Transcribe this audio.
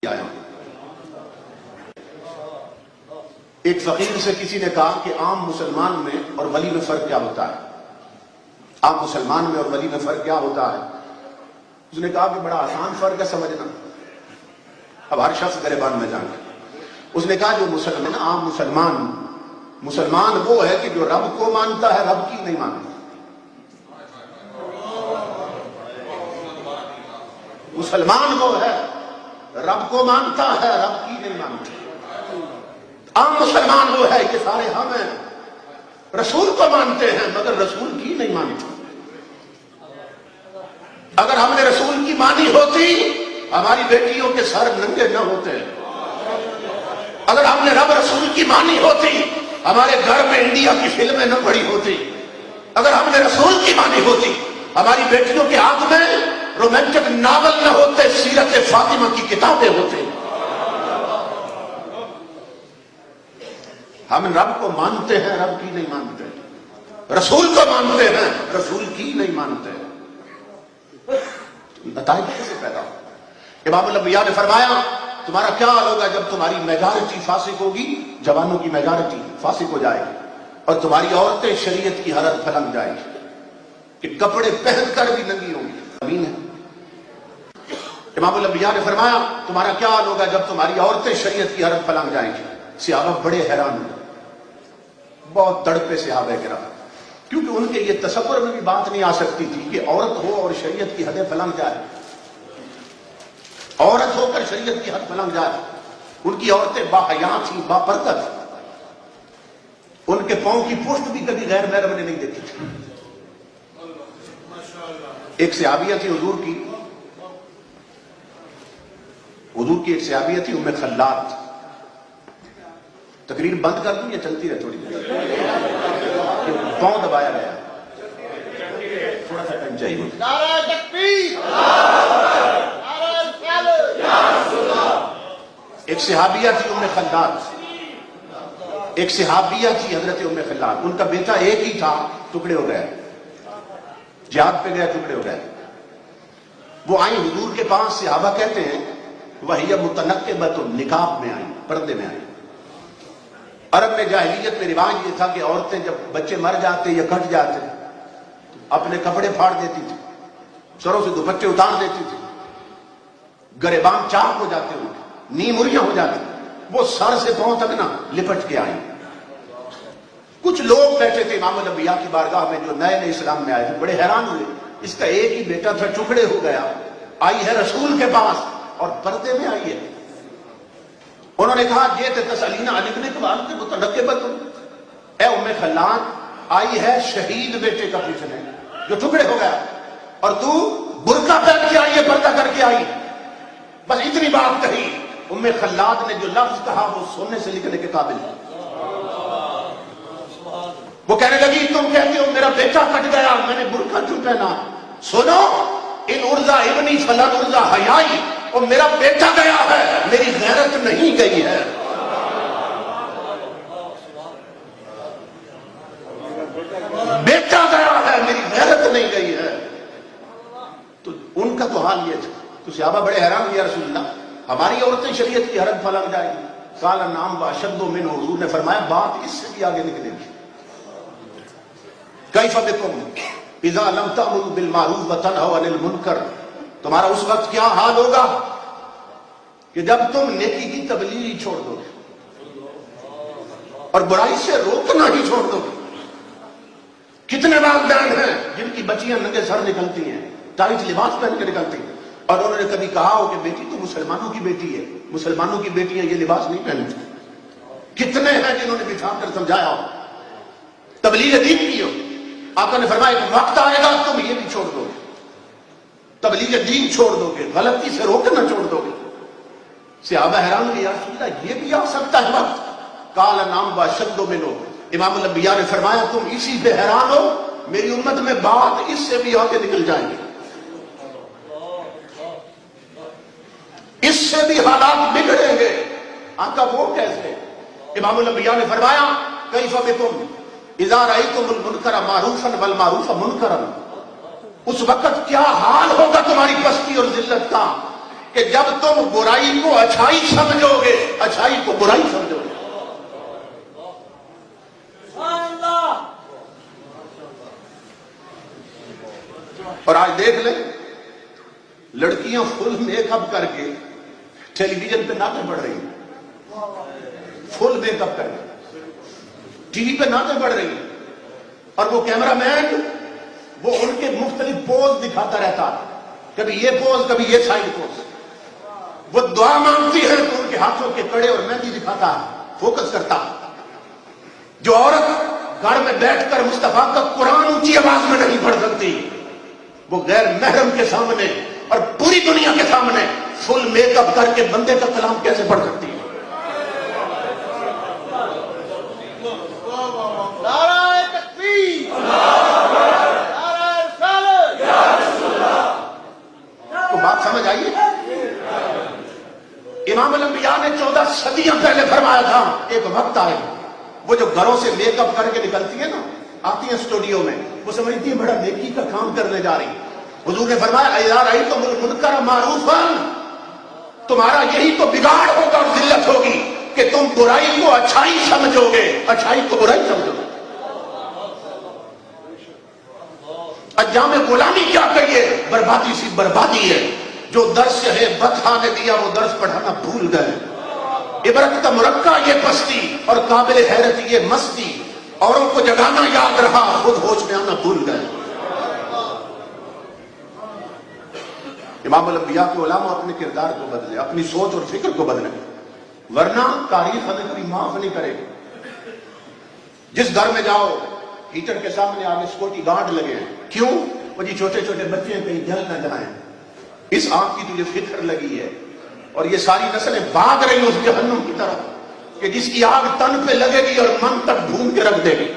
آیا ہوں۔ ایک فقیر سے کسی نے کہا کہ عام مسلمان میں اور ولی میں فرق کیا ہوتا ہے؟ عام مسلمان میں اور ولی میں فرق کیا ہوتا ہے؟ اس نے کہا کہ بڑا آسان فرق ہے سمجھنا، اب ہر شخص گریبان میں جائیں گے۔ اس نے کہا جو مسلمان عام مسلمان وہ ہے کہ جو رب کو مانتا ہے، رب کی نہیں مانتا۔ مسلمان وہ ہے رب کو مانتا ہے، رب کی نہیں مانتا۔ عام مسلمان وہ ہے کہ سارے ہم ہیں، رسول کو مانتے ہیں مگر رسول کی نہیں مانتے۔ اگر ہم نے رسول کی مانی ہوتی ہماری بیٹیوں کے سر ننگے نہ ہوتے۔ اگر ہم نے رب رسول کی مانی ہوتی ہمارے گھر میں انڈیا کی فلمیں نہ پڑی ہوتی۔ اگر ہم نے رسول کی مانی ہوتی ہماری بیٹیوں کے ہاتھ میں رومانٹک ناول نہ ہوتے، سیرت فاطمہ کی کتابیں ہوتے۔ ہم رب کو مانتے ہیں، رب کی نہیں مانتے۔ رسول کو مانتے ہیں، رسول کی نہیں مانتے۔ نتائج کیسے پیدا ہو؟ امام الانبیاء نے فرمایا تمہارا کیا حال ہوگا جب تمہاری میجارٹی فاسق ہوگی، جوانوں کی میجارٹی فاسق ہو جائے گی، اور تمہاری عورتیں شریعت کی حد پھلنگ جائے گی کہ کپڑے پہن کر بھی ننگی ہوں گی۔ امین ہے۔ امام الانبیاء نے فرمایا تمہارا کیا حال ہوگا جب تمہاری عورتیں شریعت کی حد پھلنگ جائیں گی۔ صحابہ بڑے حیران ہوئے، بہت تڑپے صحابہ کرام، کیونکہ ان کے یہ تصور میں بھی بات نہیں آ سکتی تھی کہ عورت ہو اور شریعت کی حدیں پھلنگ جائے، عورت ہو کر شریعت کی حد پھلنگ جائے۔ ان کی عورتیں باحیا تھیں، با پردہ تھیں، ان کے پاؤں کی پشت بھی کبھی غیر محرم نے نہیں دیکھی تھی۔ ایک صحابیہ تھی حضور کی ایک صحابیہ تھی ام خلاد۔ تقریر بند کر دوں یا چلتی رہے تھوڑی دیر؟ پاؤں دبایا گیا، تھوڑا سا ٹائم چاہیے۔ نعرہ تکبیر، ایک صحابیہ تھی ام خلاد، ایک صحابیہ تھی حضرت ام خلاد۔ ان کا بیٹا ایک ہی تھا، ٹکڑے ہو گئے، جہاد پہ گیا، ٹکڑے ہو گئے۔ وہ آئی حضور کے پاس، صحابہ کہتے ہیں وہی متنقبۃ، نقاب میں آئی، پردے میں آئی۔ عرب میں جاہلیت میں رواج یہ تھا کہ عورتیں جب بچے مر جاتے یا کٹ جاتے اپنے کپڑے پھاڑ دیتی تھی، سروں سے دوپٹے اتار دیتی تھی، گریبان چاک ہو جاتے ہوئے، نی مریاں ہو جاتی، وہ سر سے پاؤں تک نہ لپٹ کے آئی۔ کچھ لوگ بیٹھے تھے امام الانبیاء کی بارگاہ میں جو نئے نئے اسلام میں آئے تھے، بڑے حیران ہوئے، اس کا ایک ہی بیٹا تھا، ٹکڑے ہو گیا، آئی ہے رسول کے پاس اور پردے میں آئی ہے۔ انہوں نے کہا یہ تسألین عن ابنک وانت متنقبۃ، اے ام خلاد آئی ہے شہید بیٹے کا پوچھنے جو ٹکڑے ہو گیا، اور تو برقع پہن کے آئی ہے، پردہ کر کے آئی۔ بس اتنی بات کہی، ام خلاد نے جو لفظ کہا وہ سننے سے لکھنے کے قابل ہے۔ وہ کہنے لگی تم کہتی ہو میرا بیٹا کٹ گیا، میں نے برقع کیوں پہنا؟ سنو، ان ارزا ابنی فلا ارزا حیائی، اور میرا بیٹا گیا ہے، میری غیرت نہیں گئی ہے۔ بیٹا گیا ہے، میری غیرت نہیں گئی ہے۔ تو ان کا تو حال یہ تھا۔ تو صحابہ بڑے حیران ہوئے، یا رسول اللہ ہماری عورتیں شریعت کی حد پھلنگ جائیں گی۔ قال نعم واشد منہ، حضور نے فرمایا بات اس سے بھی آگے نکلے گی۔ کیف بکم اذا لم تأمروا بالمعروف وتنہوا عن المنکر، تمہارا اس وقت کیا حال ہوگا کہ جب تم نیکی کی تبلیغ ہی چھوڑ دو گے اور برائی سے روکنا ہی چھوڑ دو گے۔ کتنے والدین ہیں جن کی بچیاں ننگے سر نکلتی ہیں، ٹائٹ لباس پہن کے نکلتی ہیں، اور انہوں نے کبھی کہا ہو کہ بیٹی تو مسلمانوں کی بیٹی ہے، مسلمانوں کی بیٹیاں یہ لباس نہیں پہنتی۔ کتنے ہیں جنہوں نے بٹھا کر سمجھایا ہو، تبلیغ دین کی ہو۔ آقا نے فرمایا کہ وقت آئے گا تم یہ بھی چھوڑ دو گے، تبلیغ دین چھوڑ دو گے، غلطی سے روکنا چھوڑ دو گے۔ صحابہ حیران ہوئے، یا رسول اللہ یہ بھی آ سکتا ہے وقت؟ قال نعم واشد منہ، امام الانبیاء نے فرمایا تم اسی پہ حیران ہو، میری امت میں بات اس سے بھی آگے نکل جائیں گے، اس سے بھی حالات بگڑیں گے۔ آقا وہ کیسے؟ امام الانبیاء نے فرمایا کیف بکم اذا رأیتم المنکر معروفا والمعروف منکرا، اس وقت کیا حال ہوگا تمہاری پستی اور ذلت کا کہ جب تم برائی کو اچھائی سمجھو گے، اچھائی کو برائی سمجھو گے۔ اور آج دیکھ لیں، لڑکیاں فل میک اپ کر کے ٹیلی ویژن پہ نعتیں پڑھ رہی ہیں، فل میک اپ کر کے ٹی وی پہ نعتیں پڑھ رہی ہیں، اور وہ کیمرہ مین وہ ان کے مختلف پوز دکھاتا رہتا، کبھی یہ پوز کبھی یہ سائڈ پوز، وہ دعا مانگتی ہے تو ان کے ہاتھوں کے کڑے اور مہندی دکھاتا، فوکس کرتا۔ جو عورت گھر میں بیٹھ کر مصطفیٰ کا قرآن اونچی آواز میں نہیں پڑھ سکتی، وہ غیر محرم کے سامنے اور پوری دنیا کے سامنے فل میک اپ کر کے بندے کا کلام کیسے پڑھ سکتی ہے؟ تو بات سمجھ آئیے؟ امام الانبیاء نے 14 صدیاں پہلے فرمایا تھا، ایک وقت آئے وہ جو گھروں سے میک اپ کر کے نکلتی ہے نا، آتی ہیں اسٹوڈیو میں، وہ سمجھتی ہے بڑا نیکی کا کام کرنے جا رہی۔ حضور نے فرمایا اذا رأیتم المنکر معروفا، تمہارا یہی تو بگاڑ ہوگا اور ذلت ہوگی کہ تم برائی کو اچھائی سمجھو گے، اچھائی کو برائی سمجھو گے۔ ایام غلامی کیا کہیے، بربادی سی بربادی ہے۔ جو درس ہے بطحا نے دیا وہ درس پڑھانا بھول گئے۔ عبرت کا مرقع یہ پستی اور قابل حیرت یہ مستی، اوروں کو جگانا یاد رہا خود ہوش میں آنا بھول گئے۔ امام الانبیاء کے علماء اپنے کردار کو بدلے، اپنی سوچ اور فکر کو بدلے، ورنہ تاریخ ہمیں کبھی معاف نہیں کرے گی۔ جس گھر میں جاؤ ہیٹر کے سامنے آگے سیکورٹی گارڈ لگے ہیں، کیوں؟ وہ جی چھوٹے چھوٹے بچے کہیں جل نہ جائیں، اس آگ کی تجھے فکر لگی ہے، اور یہ ساری نسلیں بھاگ رہی ہیں اس جہنم کی طرف کہ جس کی آگ تن پہ لگے گی اور من تک ڈھونڈ کے رکھ دے گی۔